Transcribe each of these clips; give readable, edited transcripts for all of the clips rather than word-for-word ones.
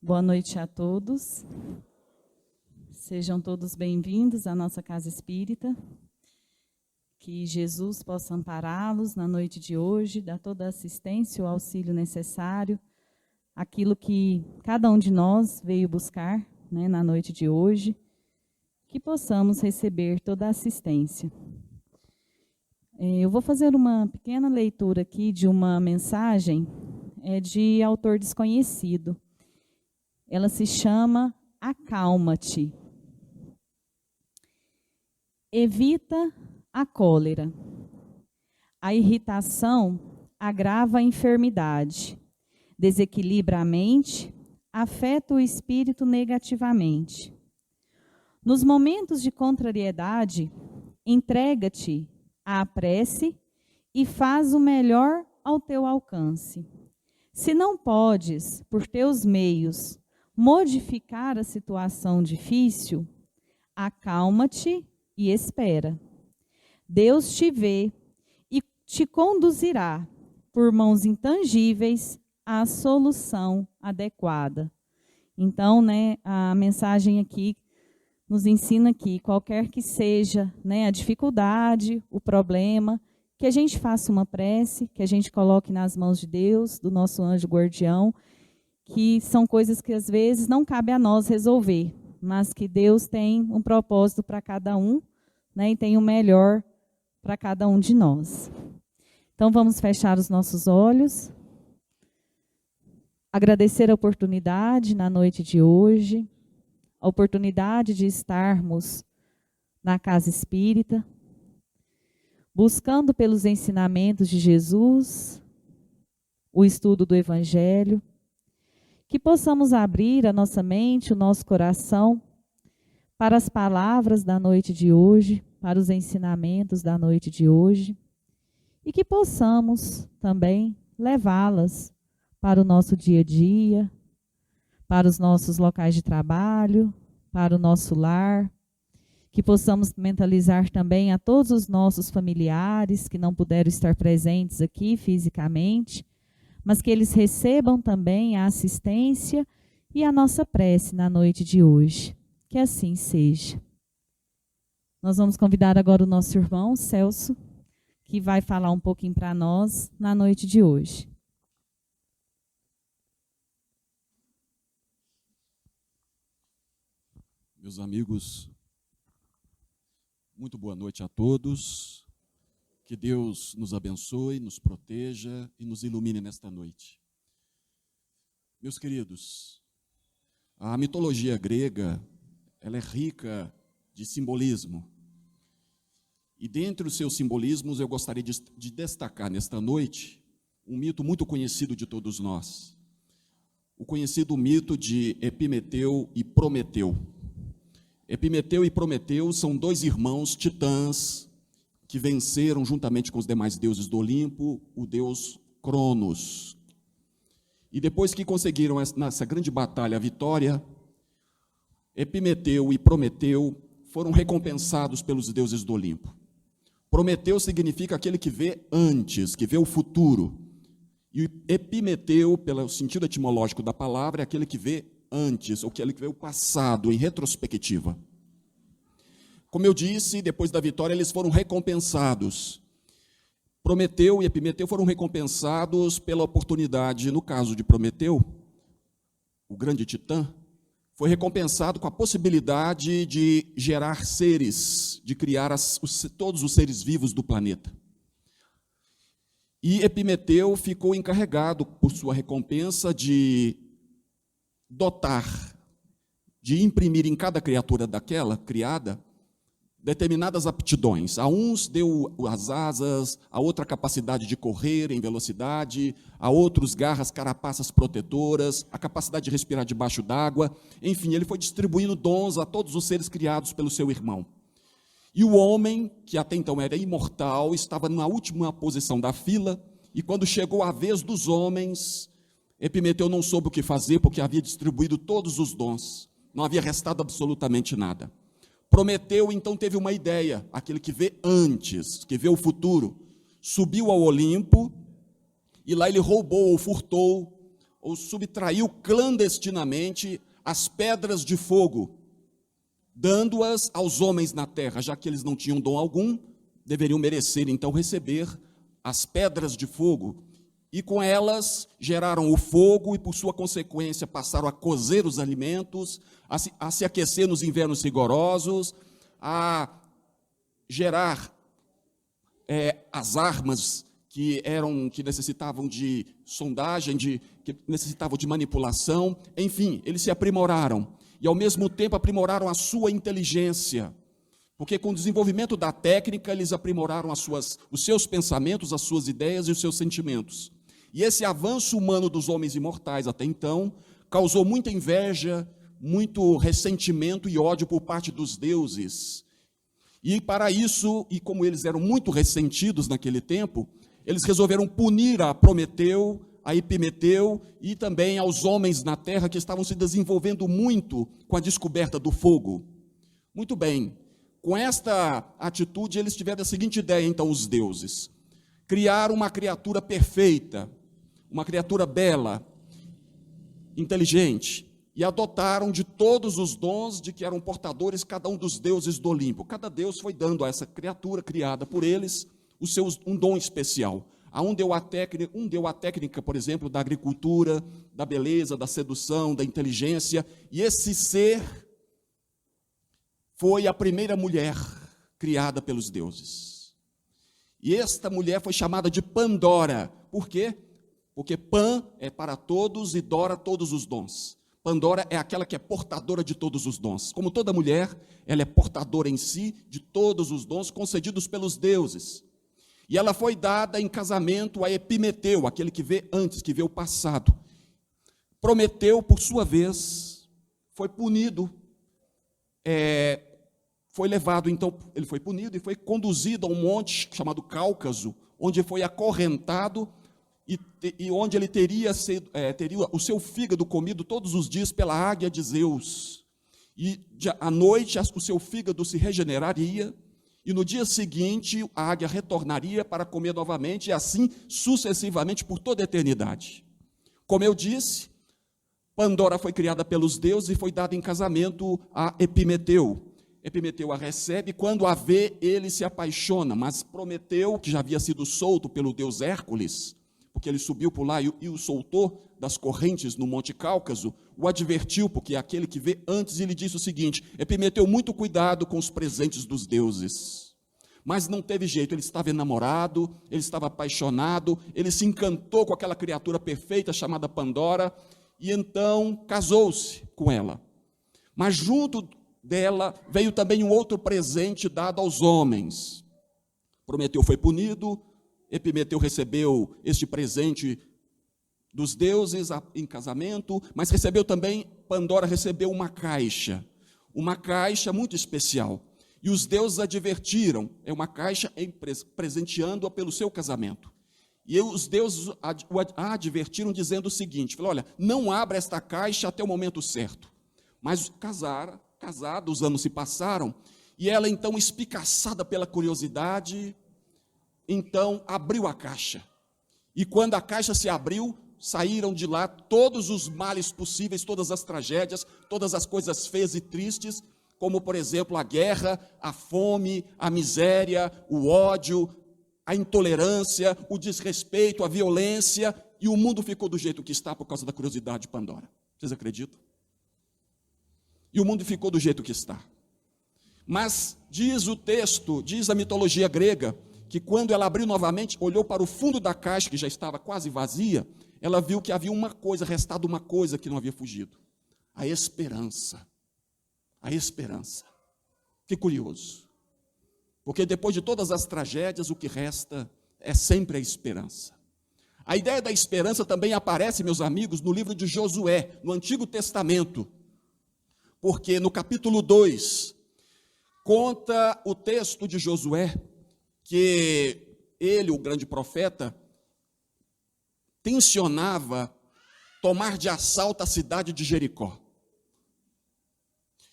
Boa noite a todos. Sejam todos bem-vindos à nossa Casa Espírita. Que Jesus possa ampará-los na noite de hoje, dar toda a assistência e o auxílio necessário, aquilo que cada um de nós veio buscar, né, na noite de hoje, que possamos receber toda a assistência. Eu vou fazer uma pequena leitura aqui de uma mensagem de autor desconhecido. Ela se chama Acalma-te. Evita a cólera. A irritação agrava a enfermidade, desequilibra a mente, afeta o espírito negativamente. Nos momentos de contrariedade, entrega-te à prece e faz o melhor ao teu alcance. Se não podes, por teus meios, modificar a situação difícil, acalma-te e espera. Deus te vê e te conduzirá por mãos intangíveis à solução adequada. Então, a mensagem aqui nos ensina que qualquer que seja, a dificuldade, o problema, que a gente faça uma prece, que a gente coloque nas mãos de Deus, do nosso anjo guardião, que são coisas que às vezes não cabe a nós resolver, mas que Deus tem um propósito para cada um, e tem o melhor para cada um de nós. Então vamos fechar os nossos olhos, agradecer a oportunidade na noite de hoje, a oportunidade de estarmos na Casa Espírita, buscando pelos ensinamentos de Jesus, o estudo do Evangelho, que possamos abrir a nossa mente, o nosso coração, para as palavras da noite de hoje, para os ensinamentos da noite de hoje, e que possamos também levá-las para o nosso dia a dia, para os nossos locais de trabalho, para o nosso lar, que possamos mentalizar também a todos os nossos familiares que não puderam estar presentes aqui fisicamente, mas que eles recebam também a assistência e a nossa prece na noite de hoje. Que assim seja. Nós vamos convidar agora o nosso irmão Celso, que vai falar um pouquinho para nós na noite de hoje. Meus amigos, muito boa noite a todos. Que Deus nos abençoe, nos proteja e nos ilumine nesta noite. Meus queridos, a mitologia grega, ela é rica de simbolismo. E dentre os seus simbolismos, eu gostaria de destacar nesta noite um mito muito conhecido de todos nós. O conhecido mito de Epimeteu e Prometeu. Epimeteu e Prometeu são dois irmãos titãs que venceram, juntamente com os demais deuses do Olimpo, o deus Cronos. E depois que conseguiram, nessa grande batalha, a vitória, Epimeteu e Prometeu foram recompensados pelos deuses do Olimpo. Prometeu significa aquele que vê antes, que vê o futuro. E Epimeteu, pelo sentido etimológico da palavra, é aquele que vê antes, ou aquele que vê o passado, em retrospectiva. Como eu disse, depois da vitória, eles foram recompensados. Prometeu e Epimeteu foram recompensados pela oportunidade, no caso de Prometeu, o grande titã, foi recompensado com a possibilidade de gerar seres, de criar todos os seres vivos do planeta. E Epimeteu ficou encarregado, por sua recompensa, de dotar, de imprimir em cada criatura daquela criada, determinadas aptidões. A uns deu as asas, a outra a capacidade de correr em velocidade, a outros garras, carapaças protetoras, a capacidade de respirar debaixo d'água. Enfim, ele foi distribuindo dons a todos os seres criados pelo seu irmão. E o homem, que até então era imortal, estava na última posição da fila, e quando chegou a vez dos homens, Epimeteu não soube o que fazer, porque havia distribuído todos os dons, não havia restado absolutamente nada. Prometeu, então, teve uma ideia, aquele que vê antes, que vê o futuro, subiu ao Olimpo, e lá ele roubou ou furtou ou subtraiu clandestinamente as pedras de fogo, dando-as aos homens na terra, já que eles não tinham dom algum, deveriam merecer então receber as pedras de fogo, e com elas geraram o fogo e por sua consequência passaram a cozer os alimentos, a se aquecer nos invernos rigorosos, a gerar as armas que necessitavam de sondagem, que necessitavam de manipulação, enfim, eles se aprimoraram e ao mesmo tempo aprimoraram a sua inteligência, porque com o desenvolvimento da técnica eles aprimoraram os seus pensamentos, as suas ideias e os seus sentimentos. E esse avanço humano dos homens imortais até então causou muita inveja, muito ressentimento e ódio por parte dos deuses. E para isso, e como eles eram muito ressentidos naquele tempo, eles resolveram punir a Prometeu, a Epimeteu e também aos homens na terra que estavam se desenvolvendo muito com a descoberta do fogo. Muito bem, com esta atitude eles tiveram a seguinte ideia, então, os deuses: criar uma criatura perfeita, uma criatura bela, inteligente, e adotaram de todos os dons de que eram portadores cada um dos deuses do Olimpo. Cada deus foi dando a essa criatura criada por eles um dom especial. Um deu a técnica, por exemplo, da agricultura, da beleza, da sedução, da inteligência, e esse ser foi a primeira mulher criada pelos deuses. E esta mulher foi chamada de Pandora. Por quê? Porque Pan é para todos e Dora todos os dons. Pandora é aquela que é portadora de todos os dons. Como toda mulher, ela é portadora em si de todos os dons concedidos pelos deuses. E ela foi dada em casamento a Epimeteu, aquele que vê antes, que vê o passado. Prometeu, por sua vez, foi punido, foi levado, então, ele foi punido e foi conduzido a um monte chamado Cáucaso, onde foi acorrentado e onde ele teria o seu fígado comido todos os dias pela águia de Zeus. E à noite o seu fígado se regeneraria, e no dia seguinte a águia retornaria para comer novamente, e assim sucessivamente por toda a eternidade. Como eu disse, Pandora foi criada pelos deuses e foi dada em casamento a Epimeteu. Epimeteu a recebe, quando a vê, ele se apaixona, mas Prometeu, que já havia sido solto pelo deus Hércules, porque ele subiu por lá e o soltou das correntes no Monte Cáucaso, o advertiu, porque é aquele que vê antes, e lhe disse o seguinte: Epimeteu, muito cuidado com os presentes dos deuses. Mas não teve jeito, ele estava enamorado, ele estava apaixonado, ele se encantou com aquela criatura perfeita chamada Pandora, e então casou-se com ela. Mas junto dela veio também um outro presente dado aos homens. Prometeu foi punido, Epimeteu recebeu este presente dos deuses em casamento, mas Pandora recebeu uma caixa muito especial. E os deuses advertiram, é uma caixa presenteando-a pelo seu casamento. E os deuses a advertiram dizendo o seguinte: olha, não abra esta caixa até o momento certo. Mas casados, os anos se passaram, e ela então, espicaçada pela curiosidade, então abriu a caixa. E quando a caixa se abriu, saíram de lá todos os males possíveis, todas as tragédias, todas as coisas feias e tristes, como, por exemplo, a guerra, a fome, a miséria, o ódio, a intolerância, o desrespeito, a violência, e o mundo ficou do jeito que está por causa da curiosidade de Pandora. Vocês acreditam? E o mundo ficou do jeito que está. Mas diz o texto, diz a mitologia grega, que quando ela abriu novamente, olhou para o fundo da caixa, que já estava quase vazia, ela viu que havia restado uma coisa que não havia fugido: a esperança. A esperança. Que curioso. Porque depois de todas as tragédias, o que resta é sempre a esperança. A ideia da esperança também aparece, meus amigos, no livro de Josué, no Antigo Testamento. Porque no capítulo 2, conta o texto de Josué, que ele, o grande profeta, tensionava tomar de assalto a cidade de Jericó.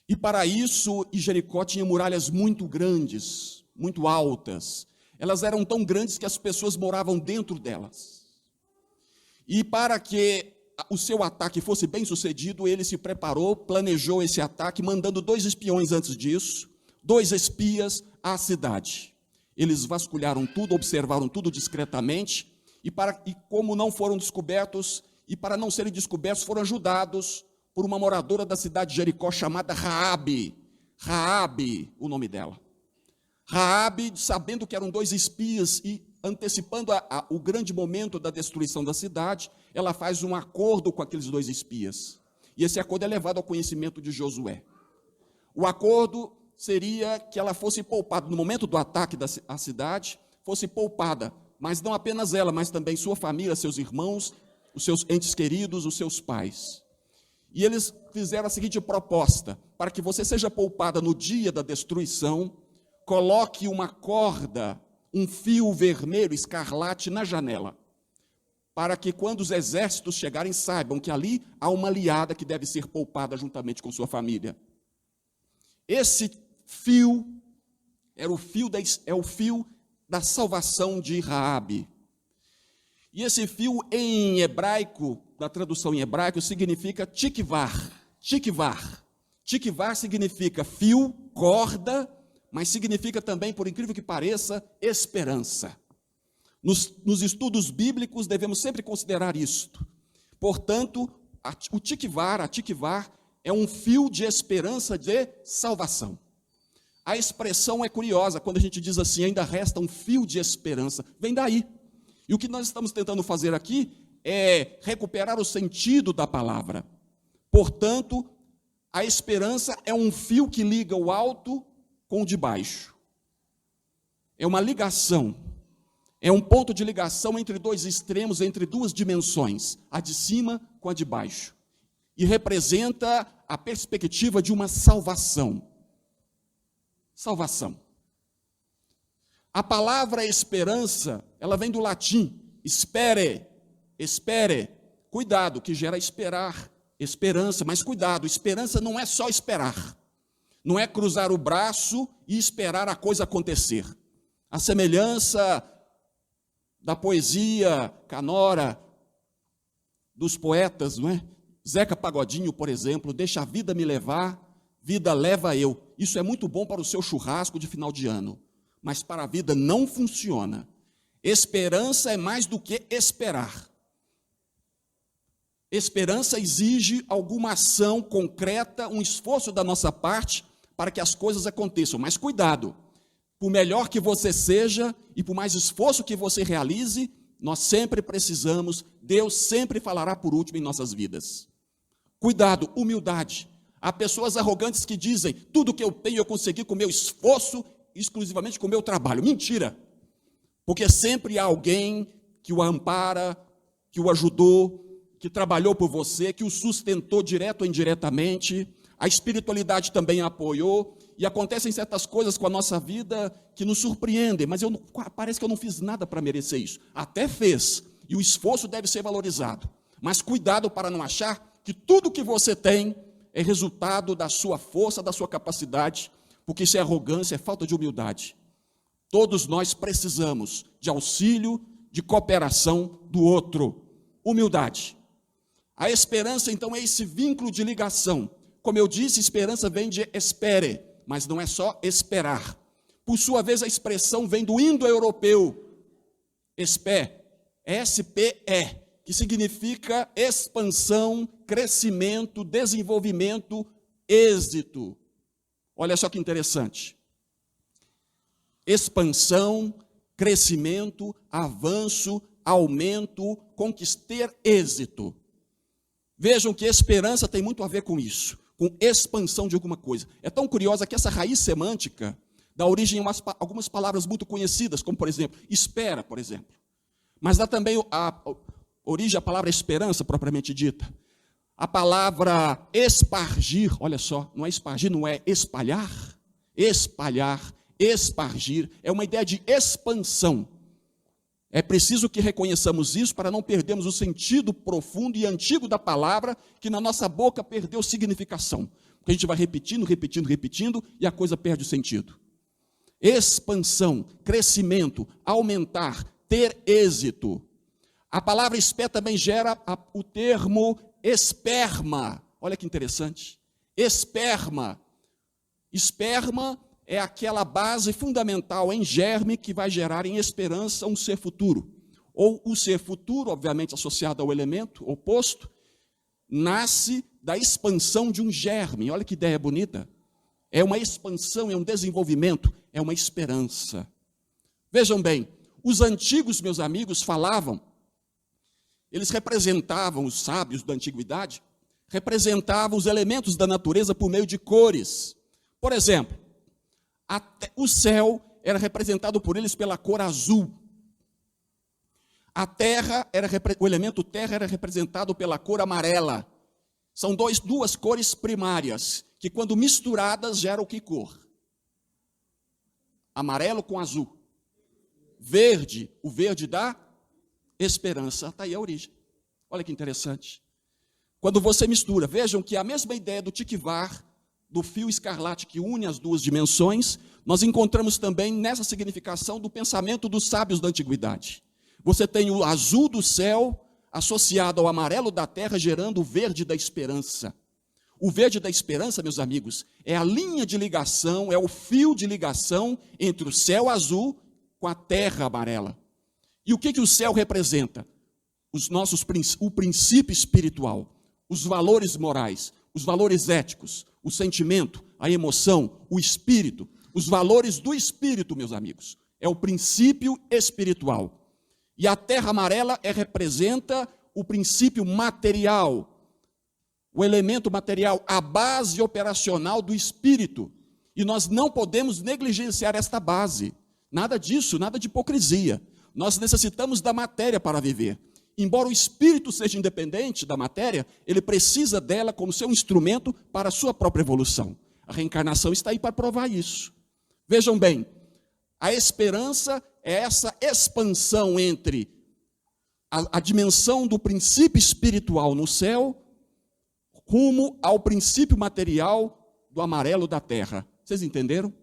E para isso, Jericó tinha muralhas muito grandes, muito altas. Elas eram tão grandes que as pessoas moravam dentro delas. E para que o seu ataque fosse bem sucedido, ele se preparou, planejou esse ataque, mandando 2 espiões antes disso, 2 espias à cidade. Eles vasculharam tudo, observaram tudo discretamente, e como não foram descobertos, e para não serem descobertos, foram ajudados por uma moradora da cidade de Jericó chamada Raabe. Raabe, o nome dela. Raabe, sabendo que eram 2 espias e antecipando o grande momento da destruição da cidade, ela faz um acordo com aqueles 2 espias. E esse acordo é levado ao conhecimento de Josué. O acordo seria que ela fosse poupada, no momento do ataque à cidade, fosse poupada, mas não apenas ela, mas também sua família, seus irmãos, os seus entes queridos, os seus pais. E eles fizeram a seguinte proposta: para que você seja poupada no dia da destruição, coloque uma corda, um fio vermelho, escarlate, na janela, para que quando os exércitos chegarem, saibam que ali há uma aliada que deve ser poupada juntamente com sua família. Esse fio é o fio da salvação de Raabe. E esse fio em hebraico, na tradução em hebraico, significa tikvar. Tikvar. Tikvar significa fio, corda, mas significa também, por incrível que pareça, esperança. Nos estudos bíblicos devemos sempre considerar isto. Portanto, a tikvar é um fio de esperança de salvação. A expressão é curiosa, quando a gente diz assim, ainda resta um fio de esperança, vem daí. E o que nós estamos tentando fazer aqui é recuperar o sentido da palavra. Portanto, a esperança é um fio que liga o alto com o de baixo. É uma ligação. É um ponto de ligação entre 2 extremos, entre 2 dimensões, a de cima com a de baixo. E representa a perspectiva de uma salvação. Salvação. A palavra esperança, ela vem do latim, espere, cuidado, que gera esperar, esperança, mas cuidado, esperança não é só esperar, não é cruzar o braço e esperar a coisa acontecer. A semelhança da poesia canora, dos poetas, não é? Zeca Pagodinho, por exemplo, deixa a vida me levar, vida leva eu. Isso é muito bom para o seu churrasco de final de ano, mas para a vida não funciona. Esperança é mais do que esperar. Esperança exige alguma ação concreta, um esforço da nossa parte para que as coisas aconteçam. Mas cuidado, por melhor que você seja e por mais esforço que você realize, nós sempre precisamos, Deus sempre falará por último em nossas vidas. Cuidado, humildade. Há pessoas arrogantes que dizem, tudo que eu tenho eu consegui com meu esforço, exclusivamente com o meu trabalho. Mentira! Porque sempre há alguém que o ampara, que o ajudou, que trabalhou por você, que o sustentou direto ou indiretamente. A espiritualidade também a apoiou. E acontecem certas coisas com a nossa vida que nos surpreendem, mas parece que eu não fiz nada para merecer isso. Até fez, e o esforço deve ser valorizado. Mas cuidado para não achar que tudo que você tem é resultado da sua força, da sua capacidade, porque isso é arrogância, é falta de humildade. Todos nós precisamos de auxílio, de cooperação do outro. Humildade. A esperança, então, é esse vínculo de ligação. Como eu disse, esperança vem de espere, mas não é só esperar. Por sua vez, a expressão vem do indo-europeu, S-P-E, que significa expansão, crescimento, desenvolvimento, êxito. Olha só que interessante. Expansão, crescimento, avanço, aumento, conquistar êxito. Vejam que esperança tem muito a ver com isso, com expansão de alguma coisa. É tão curiosa que essa raiz semântica dá origem a algumas palavras muito conhecidas, como, por exemplo, espera, por exemplo. Mas dá também a origem à palavra esperança, propriamente dita. A palavra espargir, olha só, não é espargir, não é espalhar. Espalhar, espargir, é uma ideia de expansão. É preciso que reconheçamos isso para não perdermos o sentido profundo e antigo da palavra, que na nossa boca perdeu significação. Porque a gente vai repetindo, e a coisa perde o sentido. Expansão, crescimento, aumentar, ter êxito. A palavra espé também gera o termo esperma. Olha que interessante. Esperma. Esperma é aquela base fundamental em germe que vai gerar em esperança um ser futuro. Ou o ser futuro, obviamente associado ao elemento oposto, nasce da expansão de um germe. Olha que ideia bonita. É uma expansão, é um desenvolvimento, é uma esperança. Vejam bem, os antigos, meus amigos, falavam, eles representavam, os sábios da antiguidade, representavam os elementos da natureza por meio de cores. Por exemplo, o céu era representado por eles pela cor azul. A terra, o elemento terra era representado pela cor amarela. São duas cores primárias, que quando misturadas geram que cor? Amarelo com azul. Verde, o verde da esperança. Está aí a origem. Olha que interessante. Quando você mistura, vejam que a mesma ideia do tiquivar, do fio escarlate que une as duas dimensões, nós encontramos também nessa significação do pensamento dos sábios da antiguidade. Você tem o azul do céu associado ao amarelo da terra, gerando o verde da esperança. O verde da esperança, meus amigos, é a linha de ligação, é o fio de ligação entre o céu azul com a terra amarela. E o que o céu representa? O princípio espiritual, os valores morais, os valores éticos, o sentimento, a emoção, o espírito, os valores do espírito, meus amigos. É o princípio espiritual. E a terra amarela representa o princípio material, o elemento material, a base operacional do espírito. E nós não podemos negligenciar esta base. Nada disso, nada de hipocrisia. Nós necessitamos da matéria para viver. Embora o espírito seja independente da matéria, ele precisa dela como seu instrumento para a sua própria evolução. A reencarnação está aí para provar isso. Vejam bem, a esperança é essa expansão entre a dimensão do princípio espiritual no céu, rumo ao princípio material do amarelo da terra. Vocês entenderam?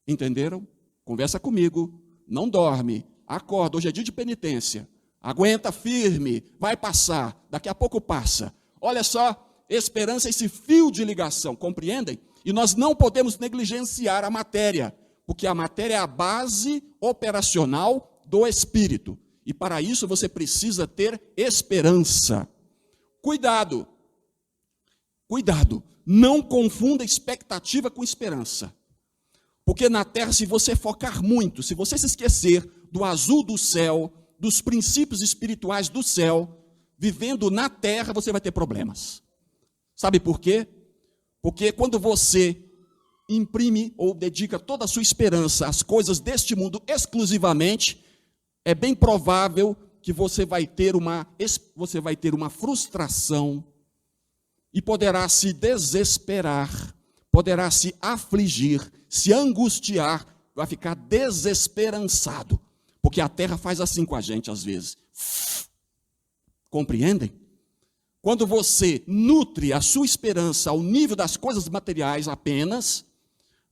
Entenderam? Conversa comigo, não dorme, acorda, hoje é dia de penitência, aguenta firme, vai passar, daqui a pouco passa. Olha só, esperança é esse fio de ligação, compreendem? E nós não podemos negligenciar a matéria, porque a matéria é a base operacional do espírito. E para isso você precisa ter esperança. Cuidado, cuidado, não confunda expectativa com esperança. Porque na terra, se você focar muito, se você se esquecer do azul do céu, dos princípios espirituais do céu, vivendo na terra, você vai ter problemas. Sabe por quê? Porque quando você imprime ou dedica toda a sua esperança às coisas deste mundo exclusivamente, é bem provável que você vai ter uma frustração e poderá se desesperar, poderá se afligir, se angustiar, vai ficar desesperançado, porque a terra faz assim com a gente às vezes. Compreendem? Quando você nutre a sua esperança ao nível das coisas materiais apenas,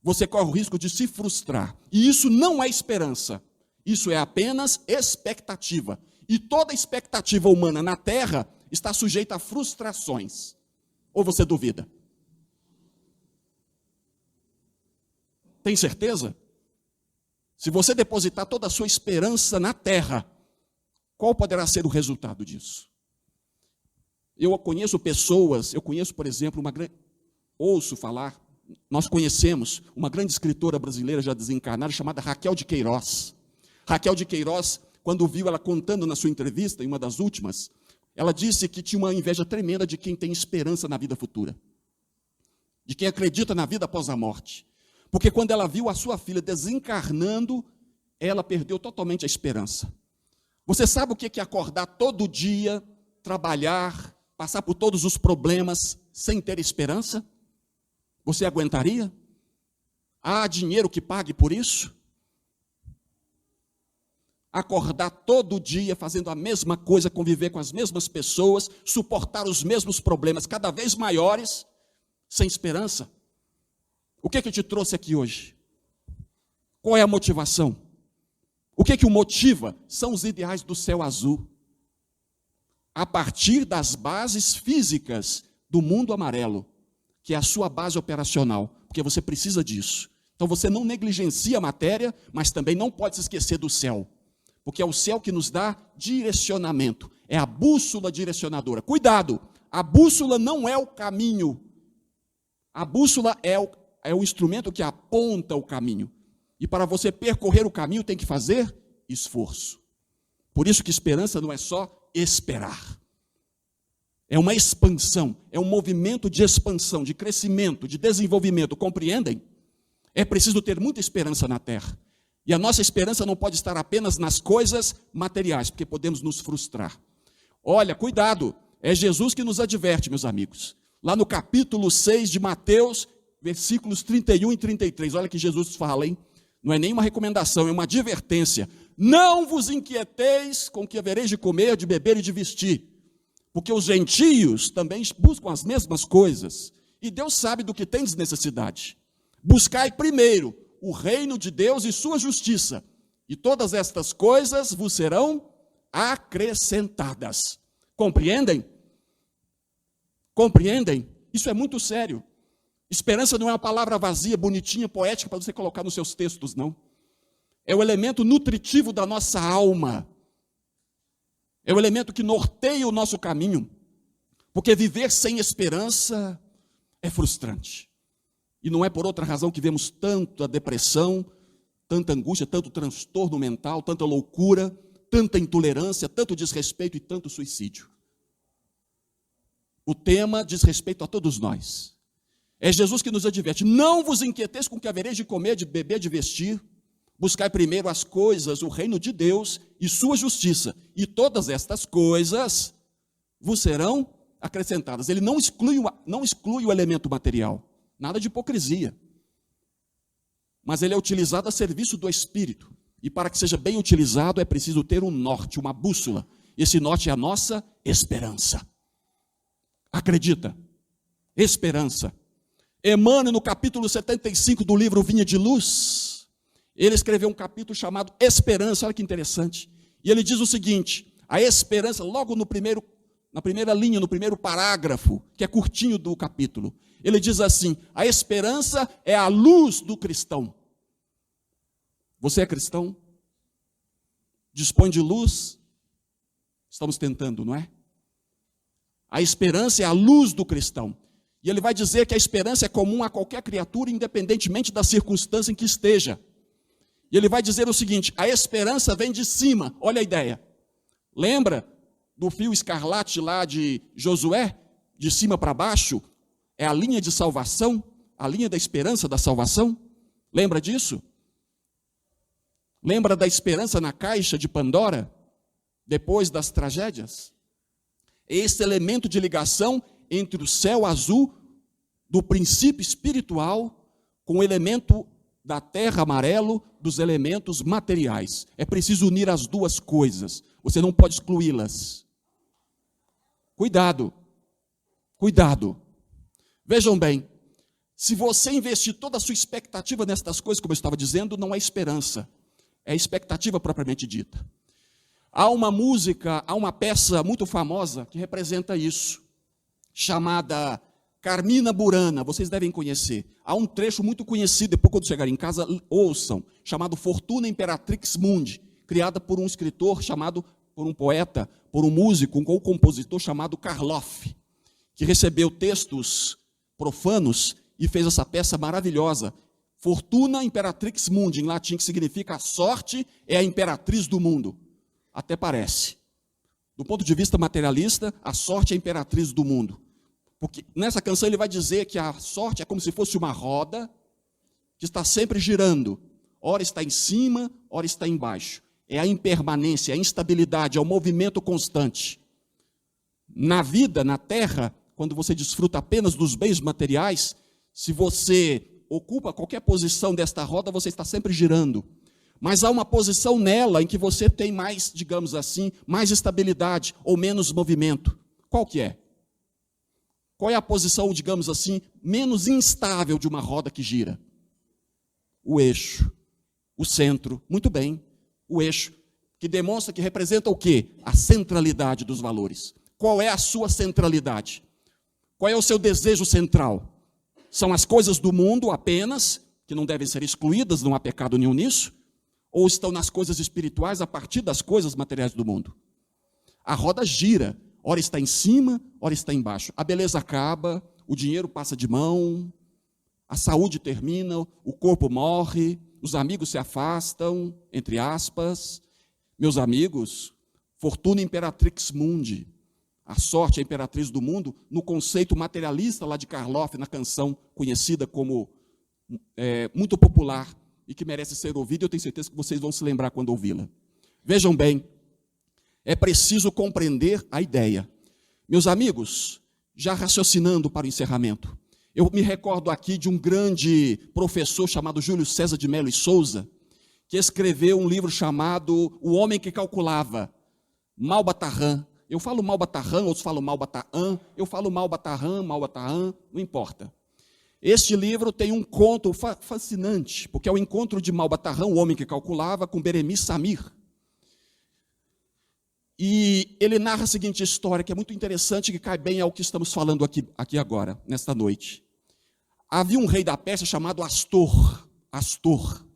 você corre o risco de se frustrar. E isso não é esperança, isso é apenas expectativa. E toda expectativa humana na terra está sujeita a frustrações. Ou você duvida? Tem certeza? Se você depositar toda a sua esperança na terra, qual poderá ser o resultado disso? Eu conheço pessoas, por exemplo, ouço falar, nós conhecemos uma grande escritora brasileira já desencarnada, chamada Raquel de Queiroz. Raquel de Queiroz, quando viu ela contando na sua entrevista, em uma das últimas, ela disse que tinha uma inveja tremenda de quem tem esperança na vida futura, de quem acredita na vida após a morte. Porque quando ela viu a sua filha desencarnando, ela perdeu totalmente a esperança. Você sabe o que é acordar todo dia, trabalhar, passar por todos os problemas sem ter esperança? Você aguentaria? Há dinheiro que pague por isso? Acordar todo dia fazendo a mesma coisa, conviver com as mesmas pessoas, suportar os mesmos problemas cada vez maiores, sem esperança? O que te trouxe aqui hoje? Qual é a motivação? O que o motiva? São os ideais do céu azul. A partir das bases físicas do mundo amarelo, que é a sua base operacional, porque você precisa disso. Então você não negligencia a matéria, mas também não pode se esquecer do céu, porque é o céu que nos dá direcionamento, é a bússola direcionadora. Cuidado, a bússola não é o caminho, a bússola é o instrumento que aponta o caminho. E para você percorrer o caminho tem que fazer esforço. Por isso que esperança não é só esperar. É uma expansão, é um movimento de expansão, de crescimento, de desenvolvimento, compreendem? É preciso ter muita esperança na terra. E a nossa esperança não pode estar apenas nas coisas materiais, porque podemos nos frustrar. Olha, cuidado, é Jesus que nos adverte, meus amigos. Lá no capítulo 6 de Mateus, versículos 31 e 33, olha que Jesus fala, hein? Não é nenhuma recomendação, é uma advertência. Não vos inquieteis com o que havereis de comer, de beber e de vestir, porque os gentios também buscam as mesmas coisas, e Deus sabe do que tendes necessidade. Buscai primeiro o reino de Deus e sua justiça, e todas estas coisas vos serão acrescentadas. Compreendem? Compreendem? Isso é muito sério. Esperança não é uma palavra vazia, bonitinha, poética para você colocar nos seus textos, não. É o elemento nutritivo da nossa alma. É o elemento que norteia o nosso caminho. Porque viver sem esperança é frustrante. E não é por outra razão que vemos tanta depressão, tanta angústia, tanto transtorno mental, tanta loucura, tanta intolerância, tanto desrespeito e tanto suicídio. O tema diz respeito a todos nós. É Jesus que nos adverte, não vos inquieteis com o que havereis de comer, de beber, de vestir. Buscai primeiro as coisas, o reino de Deus e sua justiça. E todas estas coisas vos serão acrescentadas. Ele não exclui o elemento material. Nada de hipocrisia. Mas ele é utilizado a serviço do Espírito. E para que seja bem utilizado é preciso ter um norte, uma bússola. Esse norte é a nossa esperança. Acredita? Esperança. Emmanuel, no capítulo 75 do livro Vinha de Luz, ele escreveu um capítulo chamado Esperança, olha que interessante. E ele diz o seguinte, a esperança, logo na primeira linha, no primeiro parágrafo, que é curtinho do capítulo, ele diz assim, a esperança é a luz do cristão. Você é cristão? Dispõe de luz? Estamos tentando, não é? A esperança é a luz do cristão. E ele vai dizer que a esperança é comum a qualquer criatura, independentemente da circunstância em que esteja. E ele vai dizer o seguinte, a esperança vem de cima, olha a ideia. Lembra do fio escarlate lá de Josué? De cima para baixo, é a linha de salvação, a linha da esperança da salvação. Lembra disso? Lembra da esperança na caixa de Pandora, depois das tragédias? Esse elemento de ligação entre o céu azul do princípio espiritual com o elemento da terra amarelo dos elementos materiais. É preciso unir as duas coisas. Você não pode excluí-las. Cuidado. Cuidado. Vejam bem, se você investir toda a sua expectativa nestas coisas, como eu estava dizendo, não é esperança. É expectativa propriamente dita. Há uma música, há uma peça muito famosa que representa isso, chamada Carmina Burana, vocês devem conhecer. Há um trecho muito conhecido, depois quando chegarem em casa, ouçam, chamado Fortuna Imperatrix Mundi, criada por um escritor chamado, por um poeta, por um músico, um compositor chamado Karloff, que recebeu textos profanos e fez essa peça maravilhosa. Fortuna Imperatrix Mundi, em latim, que significa a sorte é a imperatriz do mundo. Até parece. Do ponto de vista materialista, a sorte é a imperatriz do mundo. Porque nessa canção ele vai dizer que a sorte é como se fosse uma roda que está sempre girando. Ora está em cima, ora está embaixo. É a impermanência, a instabilidade, é o movimento constante. Na vida, na terra, quando você desfruta apenas dos bens materiais, se você ocupa qualquer posição desta roda, você está sempre girando. Mas há uma posição nela em que você tem mais, digamos assim, mais estabilidade ou menos movimento. Qual que é? Qual é a posição, digamos assim, menos instável de uma roda que gira? O eixo, o centro. Muito bem. o eixo, que demonstra que representa o quê? A centralidade dos valores. Qual é a sua centralidade? Qual é o seu desejo central? São as coisas do mundo apenas, que não devem ser excluídas, não há pecado nenhum nisso? Ou estão nas coisas espirituais a partir das coisas materiais do mundo? A roda gira, ora está em cima, ora está embaixo. A beleza acaba, o dinheiro passa de mão, a saúde termina, o corpo morre, os amigos se afastam, entre aspas. Meus amigos, fortuna imperatrix mundi, a sorte é a imperatriz do mundo, no conceito materialista lá de Karloff, na canção conhecida como muito popular e que merece ser ouvida, eu tenho certeza que vocês vão se lembrar quando ouvi-la. Vejam bem, é preciso compreender a ideia. Meus amigos, já raciocinando para o encerramento, eu me recordo aqui de um grande professor chamado Júlio César de Mello e Souza, que escreveu um livro chamado O Homem que Calculava, Malbatarran. Eu falo Malbatarran, outros falam Malbataan, eu falo Malbatarran, não importa. Este livro tem um conto fascinante, porque é o encontro de Malbatarran, o homem que calculava, com Beremiz Samir. E ele narra a seguinte história, que é muito interessante, que cai bem ao que estamos falando aqui agora, nesta noite. Havia um rei da Pérsia chamado Astor,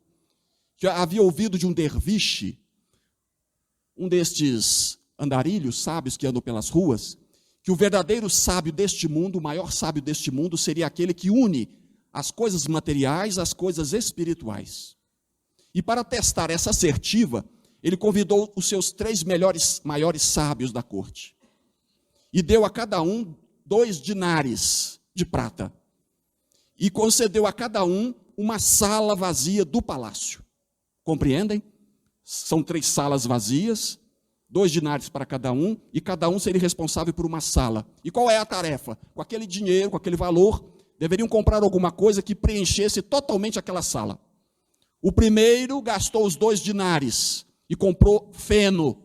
que havia ouvido de um derviche, um destes andarilhos sábios que andam pelas ruas, que o verdadeiro sábio deste mundo, o maior sábio deste mundo, seria aquele que une as coisas materiais às coisas espirituais. E para testar essa assertiva, ele convidou os seus 3 maiores sábios da corte. E deu a cada um 2 dinares de prata. E concedeu a cada um uma sala vazia do palácio. Compreendem? São 3 salas vazias, 2 dinares para cada um, e cada um seria responsável por uma sala. E qual é a tarefa? Com aquele dinheiro, com aquele valor, deveriam comprar alguma coisa que preenchesse totalmente aquela sala. O primeiro gastou os 2 dinares e comprou feno,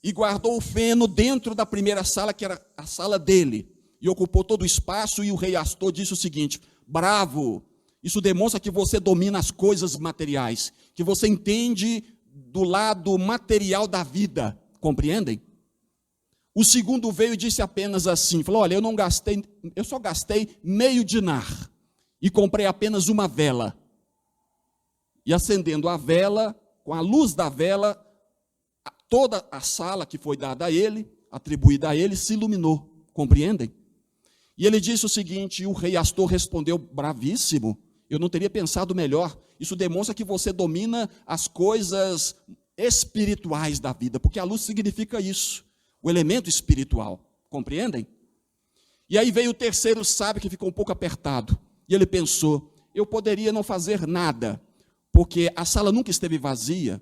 e guardou o feno dentro da primeira sala, que era a sala dele, e ocupou todo o espaço, e o rei Astor disse o seguinte: bravo, isso demonstra que você domina as coisas materiais, que você entende do lado material da vida, compreendem? O segundo veio e disse apenas assim, falou: olha, eu só gastei meio dinar, e comprei apenas uma vela. E acendendo a vela, com a luz da vela, toda a sala que foi dada a ele, atribuída a ele, se iluminou. Compreendem? E ele disse o seguinte, e o rei Astor respondeu bravíssimo: eu não teria pensado melhor. Isso demonstra que você domina as coisas espirituais da vida, porque a luz significa isso, o elemento espiritual. Compreendem? E aí veio o terceiro sábio, que ficou um pouco apertado. E ele pensou: eu poderia não fazer nada, porque a sala nunca esteve vazia,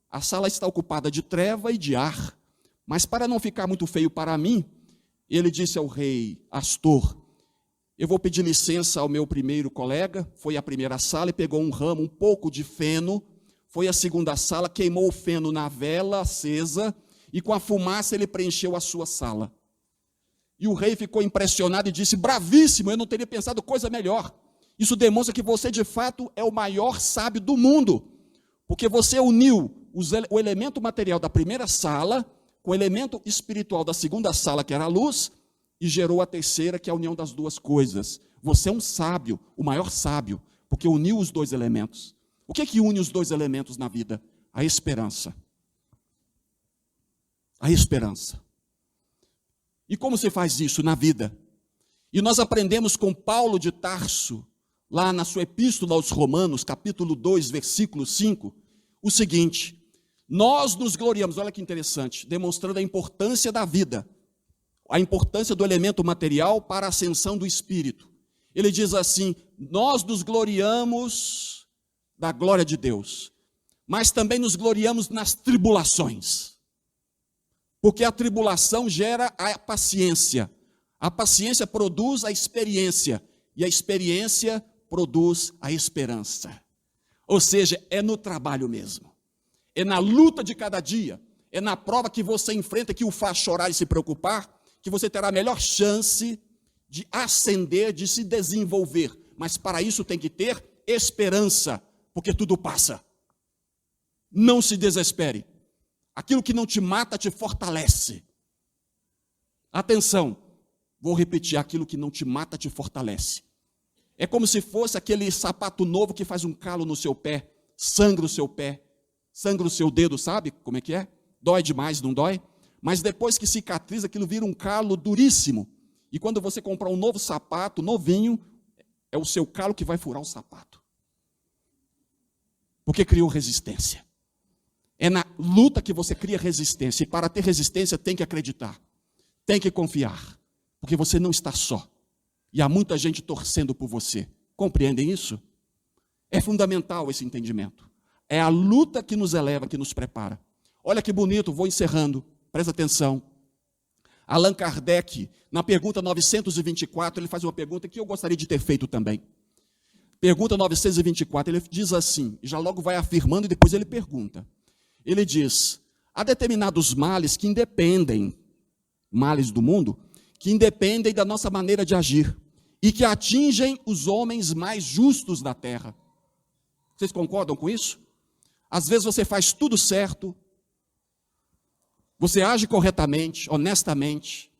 a sala está ocupada de treva e de ar, mas para não ficar muito feio para mim, ele disse ao rei Astor: eu vou pedir licença ao meu primeiro colega. Foi à primeira sala e pegou um ramo, um pouco de feno, foi à segunda sala, queimou o feno na vela acesa, e com a fumaça ele preencheu a sua sala. E o rei ficou impressionado e disse: bravíssimo, eu não teria pensado coisa melhor. Isso demonstra que você, de fato, é o maior sábio do mundo, porque você uniu o elemento material da primeira sala com o elemento espiritual da segunda sala, que era a luz, e gerou a terceira, que é a união das duas coisas. Você é um sábio, o maior sábio, porque uniu os 2 elementos. O que é que une os 2 elementos na vida? A esperança. A esperança. E como se faz isso na vida? E nós aprendemos com Paulo de Tarso, lá na sua epístola aos Romanos, capítulo 2, versículo 5, o seguinte: nós nos gloriamos, olha que interessante, demonstrando a importância da vida, a importância do elemento material para a ascensão do espírito. Ele diz assim: nós nos gloriamos da glória de Deus, mas também nos gloriamos nas tribulações, porque a tribulação gera a paciência produz a experiência, e a experiência produz a esperança. Ou seja, é no trabalho mesmo, é na luta de cada dia, é na prova que você enfrenta, que o faz chorar e se preocupar, que você terá a melhor chance de ascender, de se desenvolver. Mas para isso tem que ter esperança, porque tudo passa. Não se desespere. Aquilo que não te mata te fortalece. Atenção, vou repetir, aquilo que não te mata te fortalece. É como se fosse aquele sapato novo que faz um calo no seu pé, sangra o seu pé, sangra o seu dedo, sabe como é que é? Dói demais, não dói? Mas depois que cicatriza, aquilo vira um calo duríssimo. E quando você comprar um novo sapato, novinho, é o seu calo que vai furar o sapato. Porque criou resistência. É na luta que você cria resistência. E para ter resistência tem que acreditar. Tem que confiar. Porque você não está só. E há muita gente torcendo por você. Compreendem isso? É fundamental esse entendimento. É a luta que nos eleva, que nos prepara. Olha que bonito, vou encerrando. Presta atenção. Allan Kardec, na pergunta 924, ele faz uma pergunta que eu gostaria de ter feito também. Pergunta 924, ele diz assim, já logo vai afirmando e depois ele pergunta. Ele diz, há determinados males que independem, males do mundo, que independem da nossa maneira de agir e que atingem os homens mais justos da terra. Vocês concordam com isso? Às vezes você faz tudo certo, você age corretamente, honestamente,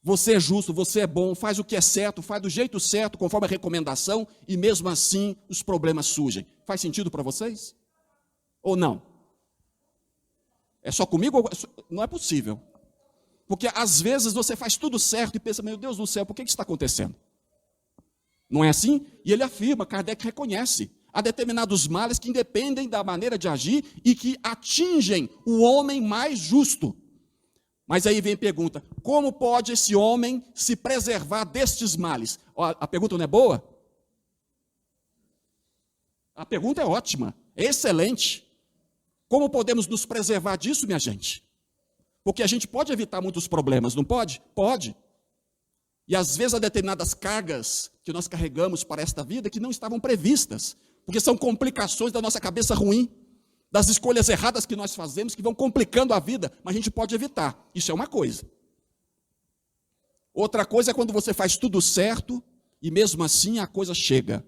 você é justo, você é bom, faz o que é certo, faz do jeito certo, conforme a recomendação, e mesmo assim os problemas surgem. Faz sentido para vocês? Ou não? É só comigo? Não é possível. Porque às vezes você faz tudo certo e pensa, meu Deus do céu, por que isso está acontecendo? Não é assim? E ele afirma, Kardec reconhece, há determinados males que independem da maneira de agir e que atingem o homem mais justo. Mas aí vem a pergunta, como pode esse homem se preservar destes males? A pergunta não é boa? A pergunta é ótima, é excelente. Como podemos nos preservar disso, minha gente? Porque a gente pode evitar muitos problemas, não pode? Pode. E às vezes há determinadas cargas que nós carregamos para esta vida que não estavam previstas, porque são complicações da nossa cabeça ruim, das escolhas erradas que nós fazemos, que vão complicando a vida, mas a gente pode evitar. Isso é uma coisa. Outra coisa é quando você faz tudo certo e mesmo assim a coisa chega.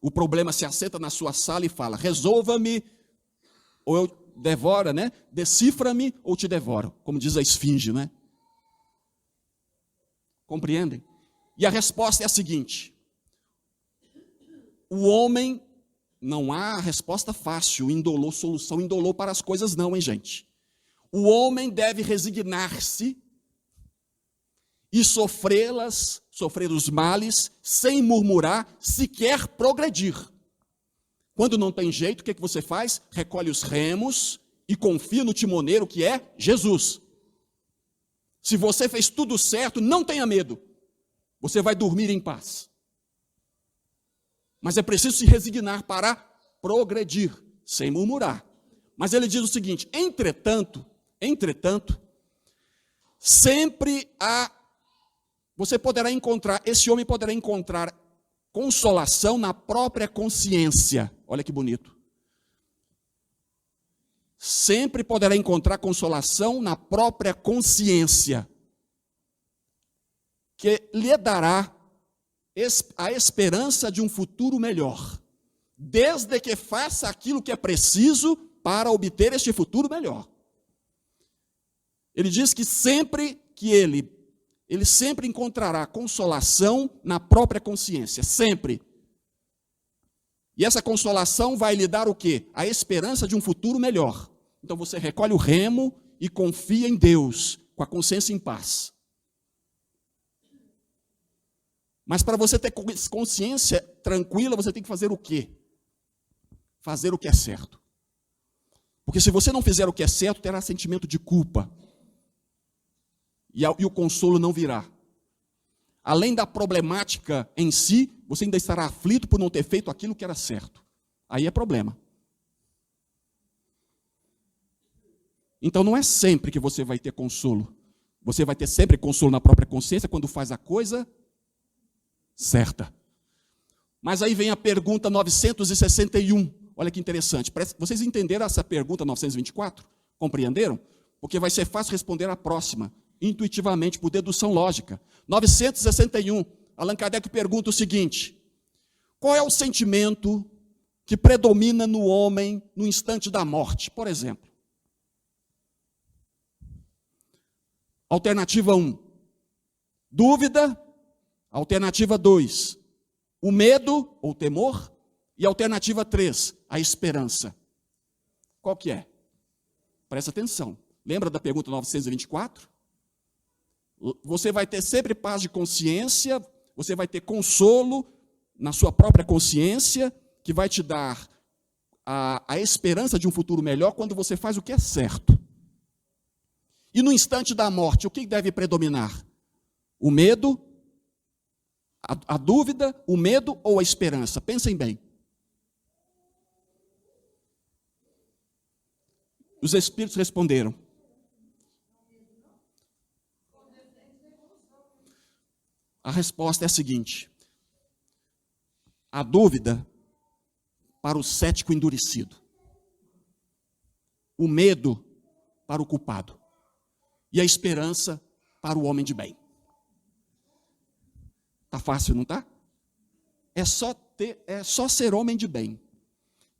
O problema se assenta na sua sala e fala, resolva-me, ou eu devora, né? Decifra-me ou te devoro, como diz a esfinge, né? Compreendem? E a resposta é a seguinte, o homem, não há resposta fácil, indolor, solução indolor para as coisas não, hein, gente? O homem deve resignar-se e sofrer os males, sem murmurar, se quer progredir. Quando não tem jeito, o que você faz? Recolhe os remos e confia no timoneiro que é Jesus. Se você fez tudo certo, não tenha medo. Você vai dormir em paz. Mas é preciso se resignar para progredir, sem murmurar. Mas ele diz o seguinte, entretanto, sempre esse homem poderá encontrar consolação na própria consciência. Olha que bonito. Sempre poderá encontrar consolação na própria consciência, que lhe dará a esperança de um futuro melhor, desde que faça aquilo que é preciso para obter este futuro melhor. Ele diz que ele sempre encontrará consolação na própria consciência, sempre. E essa consolação vai lhe dar o quê? A esperança de um futuro melhor. Então você recolhe o remo e confia em Deus, com a consciência em paz. Mas para você ter consciência tranquila, você tem que fazer o quê? Fazer o que é certo. Porque se você não fizer o que é certo, terá sentimento de culpa. E o consolo não virá. Além da problemática em si, você ainda estará aflito por não ter feito aquilo que era certo. Aí é problema. Então não é sempre que você vai ter consolo. Você vai ter sempre consolo na própria consciência quando faz a coisa certa. Mas aí vem a pergunta 961. Olha que interessante. Vocês entenderam essa pergunta 924? Compreenderam? Porque vai ser fácil responder a próxima, intuitivamente, por dedução lógica. 961. Allan Kardec pergunta o seguinte: qual é o sentimento que predomina no homem no instante da morte. Por exemplo, alternativa 1, dúvida. Alternativa 2, o medo ou temor. E alternativa 3, a esperança. Qual que é? Presta atenção. Lembra da pergunta 924? Você vai ter sempre paz de consciência, você vai ter consolo na sua própria consciência, que vai te dar a esperança de um futuro melhor quando você faz o que é certo. E no instante da morte, o que deve predominar? O medo, a dúvida, o medo ou a esperança? Pensem bem. Os espíritos responderam. A resposta é a seguinte: a dúvida para o cético endurecido, o medo para o culpado e a esperança para o homem de bem. Tá fácil, não tá? É só ser homem de bem.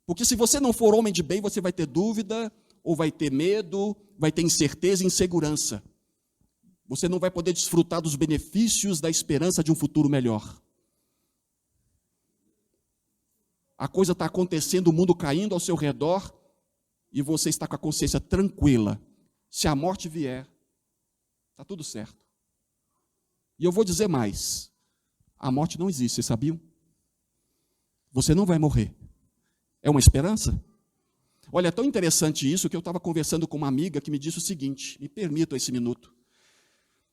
Porque se você não for homem de bem, você vai ter dúvida, ou vai ter medo, vai ter incerteza e insegurança. Você não vai poder desfrutar dos benefícios da esperança de um futuro melhor. A coisa está acontecendo, o mundo caindo ao seu redor, e você está com a consciência tranquila. Se a morte vier, está tudo certo. E eu vou dizer mais: a morte não existe, vocês sabiam? Você não vai morrer. É uma esperança? Olha, é tão interessante isso que eu estava conversando com uma amiga que me disse o seguinte, me permitam esse minuto.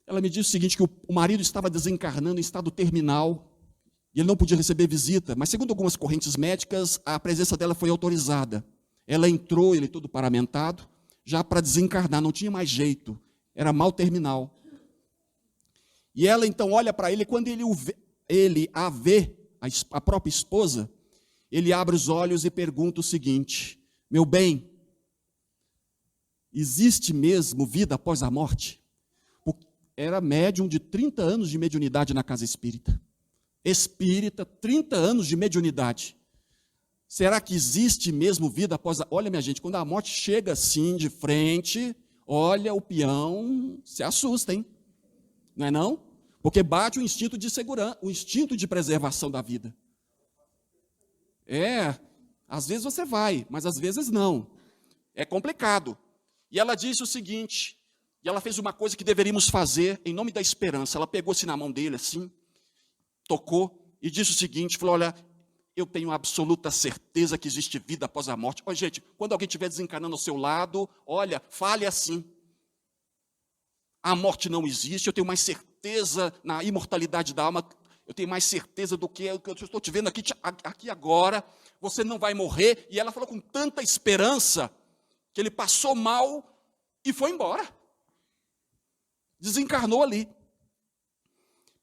Ela me disse o seguinte, que o marido estava desencarnando em estado terminal, e ele não podia receber visita, mas segundo algumas correntes médicas, a presença dela foi autorizada. Ela entrou, ele todo paramentado, já para desencarnar, não tinha mais jeito, era mal terminal. E ela então olha para ele, quando ele a vê, a própria esposa, ele abre os olhos e pergunta o seguinte: meu bem, existe mesmo vida após a morte? Era médium de 30 anos de mediunidade na casa espírita. Espírita, 30 anos de mediunidade. Será que existe mesmo vida após a... Olha, minha gente, quando a morte chega assim de frente, olha, o peão se assusta, hein? Não é não? Porque bate o instinto de segurança, o instinto de preservação da vida. Às vezes você vai, mas às vezes não. É complicado. E ela disse o seguinte, e ela fez uma coisa que deveríamos fazer em nome da esperança. Ela pegou-se na mão dele assim, tocou e disse o seguinte, falou, olha, eu tenho absoluta certeza que existe vida após a morte. Olha, gente, quando alguém estiver desencarnando ao seu lado, olha, fale assim. A morte não existe, eu tenho mais certeza na imortalidade da alma, eu tenho mais certeza do que eu estou te vendo aqui agora, você não vai morrer. E ela falou com tanta esperança, que ele passou mal e foi embora. Desencarnou ali.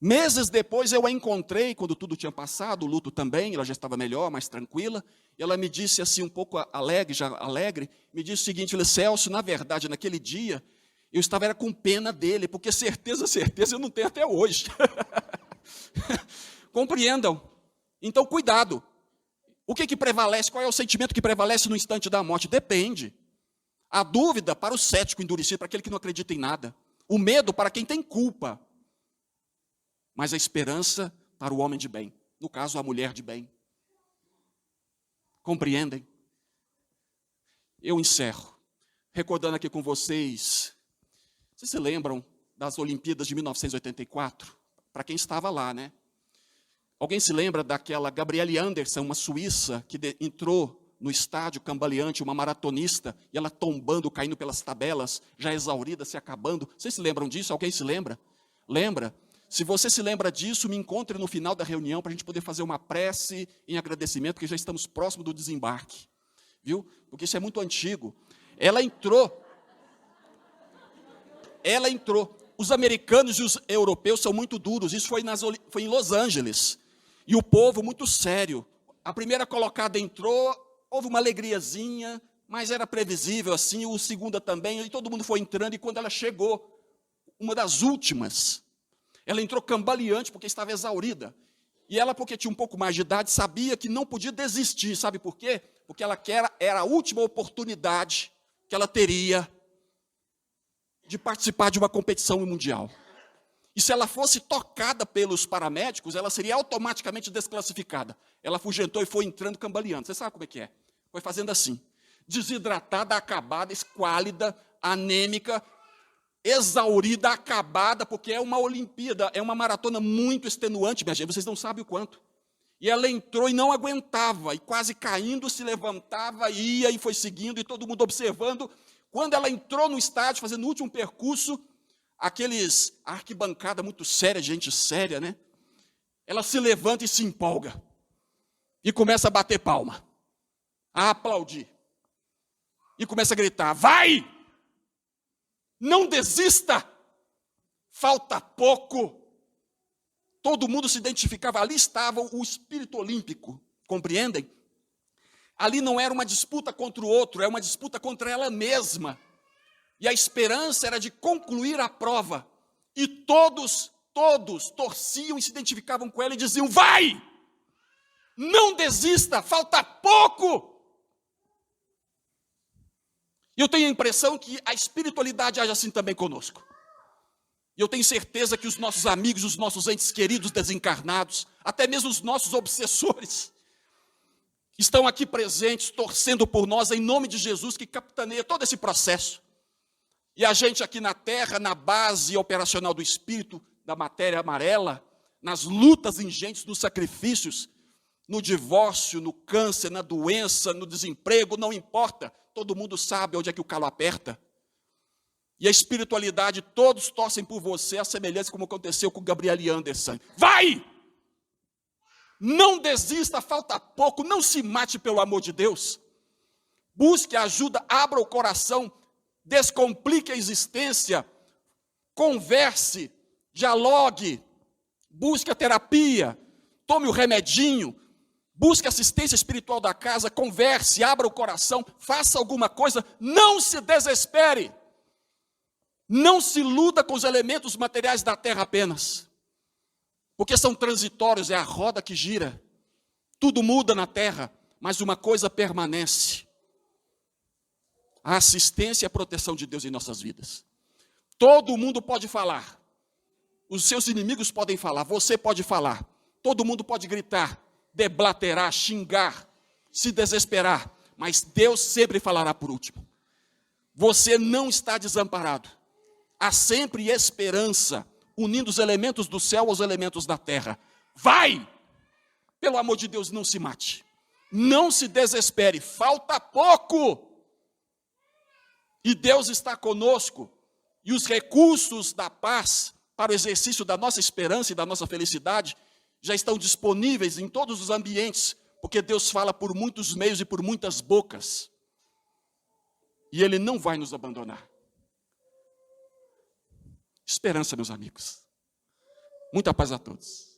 Meses depois eu a encontrei, quando tudo tinha passado, o luto também, ela já estava melhor, mais tranquila, e ela me disse assim, um pouco alegre, me disse o seguinte, Celso, na verdade, naquele dia, eu estava com pena dele, porque certeza eu não tenho até hoje. Compreendam? Então, cuidado. O que prevalece? Qual é o sentimento que prevalece no instante da morte? Depende. A dúvida para o cético endurecido, para aquele que não acredita em nada. O medo para quem tem culpa. Mas a esperança para o homem de bem. No caso, a mulher de bem. Compreendem? Eu encerro, recordando aqui com vocês se lembram das Olimpíadas de 1984? Para quem estava lá, né? Alguém se lembra daquela Gabriele Anderson, uma suíça, que entrou no estádio cambaleante, uma maratonista, e ela tombando, caindo pelas tabelas, já exaurida, se acabando. Vocês se lembram disso? Alguém se lembra? Lembra? Se você se lembra disso, me encontre no final da reunião para a gente poder fazer uma prece em agradecimento, porque já estamos próximo do desembarque. Viu? Porque isso é muito antigo. Ela entrou. Os americanos e os europeus são muito duros. Isso foi em Los Angeles. E o povo muito sério. A primeira colocada entrou, houve uma alegriazinha, mas era previsível assim, o segunda também, e todo mundo foi entrando, e quando ela chegou, uma das últimas, ela entrou cambaleante porque estava exaurida. E ela, porque tinha um pouco mais de idade, sabia que não podia desistir. Sabe por quê? Porque ela era a última oportunidade que ela teria de participar de uma competição mundial. E se ela fosse tocada pelos paramédicos, ela seria automaticamente desclassificada. Ela afugentou e foi entrando cambaleando. Você sabe como é que é? Foi fazendo assim. Desidratada, acabada, esquálida, anêmica, exaurida, acabada, porque é uma Olimpíada, é uma maratona muito extenuante, minha gente, vocês não sabem o quanto. E ela entrou e não aguentava, e quase caindo, se levantava, ia e foi seguindo, e todo mundo observando. Quando ela entrou no estádio, fazendo o último percurso, a arquibancada muito séria, gente séria, né? Ela se levanta e se empolga. E começa a bater palma, a aplaudir. E começa a gritar, vai! Não desista! Falta pouco! Todo mundo se identificava, ali estava o espírito olímpico, compreendem? Ali não era uma disputa contra o outro, era uma disputa contra ela mesma. E a esperança era de concluir a prova. E todos torciam e se identificavam com ela e diziam, vai! Não desista, falta pouco! E eu tenho a impressão que a espiritualidade age assim também conosco. E eu tenho certeza que os nossos amigos, os nossos entes queridos desencarnados, até mesmo os nossos obsessores, estão aqui presentes, torcendo por nós, em nome de Jesus, que capitaneia todo esse processo. E a gente aqui na Terra, na base operacional do Espírito, da matéria amarela, nas lutas ingentes, nos sacrifícios, no divórcio, no câncer, na doença, no desemprego, não importa. Todo mundo sabe onde é que o calo aperta. E a espiritualidade, todos torcem por você, a semelhança como aconteceu com Gabriel e Anderson. Vai! Não desista, falta pouco, não se mate pelo amor de Deus. Busque ajuda, abra o coração, descomplique a existência, converse, dialogue, busque a terapia, tome o remedinho, busque assistência espiritual da casa, converse, abra o coração, faça alguma coisa, não se desespere. Não se iluda com os elementos materiais da terra apenas, porque são transitórios, é a roda que gira. Tudo muda na terra, mas uma coisa permanece: a assistência e a proteção de Deus em nossas vidas. Todo mundo pode falar, os seus inimigos podem falar, você pode falar, todo mundo pode gritar, deblaterar, xingar, se desesperar, mas Deus sempre falará por último. Você não está desamparado. Há sempre esperança, unindo os elementos do céu aos elementos da terra. Vai! Pelo amor de Deus, não se mate. Não se desespere, falta pouco. E Deus está conosco. E os recursos da paz para o exercício da nossa esperança e da nossa felicidade já estão disponíveis em todos os ambientes, porque Deus fala por muitos meios e por muitas bocas. E Ele não vai nos abandonar. Esperança, meus amigos. Muita paz a todos.